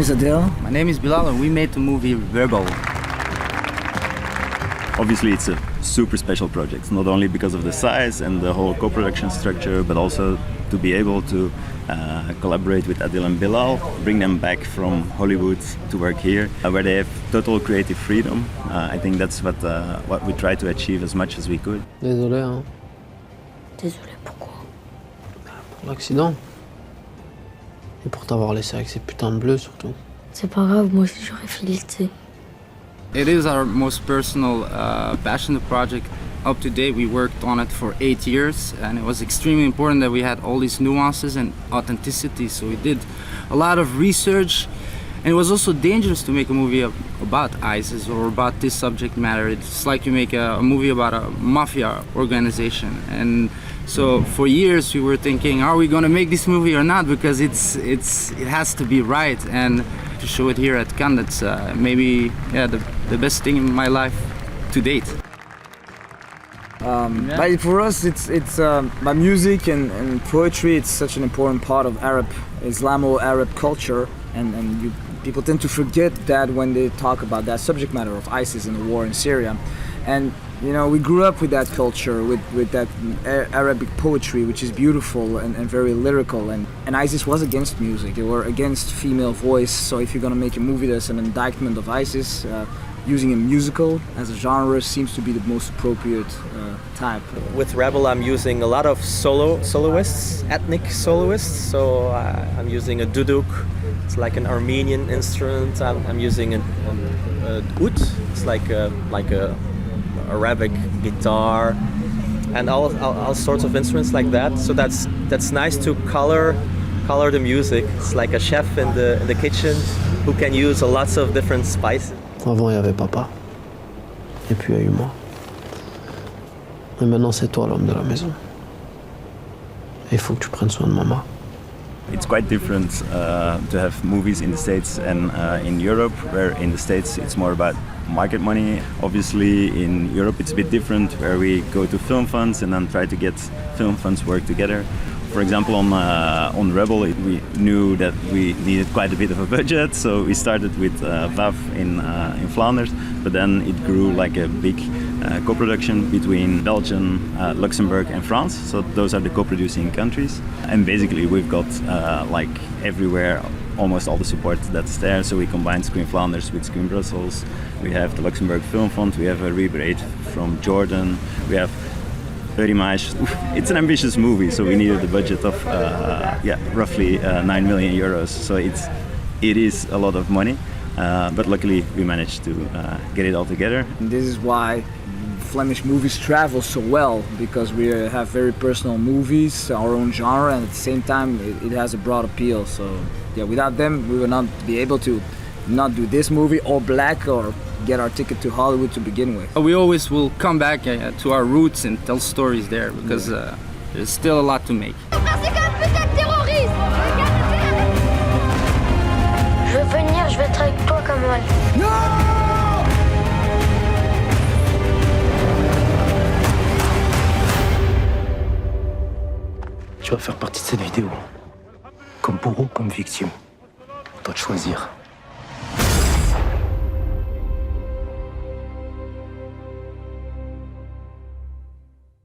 is Adil. My name is Bilall and we made the movie Rebel. Obviously it's a super special project, not only because of the size and the whole co-production structure, but also to be able to collaborate with Adil and Bilall, bring them back from Hollywood to work here, where they have total creative freedom. I think that's what we try to achieve as much as we could. Désolé, hein. Désolé, pourquoi? Pour l'accident. Et pour t'avoir laissé avec ces putains de bleus, surtout. C'est pas grave, moi aussi j'aurais filé, tu sais. It is our most personal, passionate project. Up to date, we worked on it for 8 years, and it was extremely important that we had all these nuances and authenticity. So we did a lot of research, and it was also dangerous to make a movie about ISIS or about this subject matter. It's like you make a movie about a mafia organization, and so for years we were thinking, are we going to make this movie or not? Because it has to be right, and to show it here at Cannes, that's maybe the best thing in my life to date. But for us, it's by music and poetry. It's such an important part of Islamo-Arab culture, and people tend to forget that when they talk about that subject matter of ISIS and the war in Syria. And you know, we grew up with that culture, with that Arabic poetry, which is beautiful and very lyrical. And ISIS was against music; they were against female voice. So if you're gonna make a movie that's an indictment of ISIS, using a musical as a genre seems to be the most appropriate type. With Rebel, I'm using a lot of soloists, ethnic soloists. So I'm using a duduk. It's like an Armenian instrument. I'm using an oud. It's like a Arabic guitar, and all sorts of instruments like that. So that's nice to color the music. It's like a chef in the kitchen who can use lots of different spices. Avant, il y avait papa. Et puis, il y a eu moi. Et maintenant, c'est toi l'homme de la maison. Et il faut que tu prennes soin de maman. It's quite different to have movies in the States and in Europe, where in the States it's more about market money. Obviously in Europe it's a bit different, where we go to film funds and then try to get film funds work together. For example, on Rebel, we knew that we needed quite a bit of a budget, so we started with VAF in Flanders, but then it grew like a big co-production between Belgium, Luxembourg and France. So those are the co-producing countries. And basically we've got like everywhere almost all the support that's there. So we combine Screen Flanders with Screen Brussels. We have the Luxembourg Film Fund, we have a rebate from Jordan, we have Image. It's an ambitious movie, so we needed a budget of roughly 9 million euros. So it is a lot of money, but luckily we managed to get it all together. And this is why Flemish movies travel so well, because we have very personal movies, our own genre, and at the same time it has a broad appeal. So yeah, without them we would not be able to not do this movie or Black or get our ticket to Hollywood to begin with. We always will come back to our roots and tell stories there, because there's still a lot to make. Je veux venir, je vais être avec toi, Kamal. Tu vas faire partie de cette vidéo. Comme bourreau, comme victime. À toi de choisir.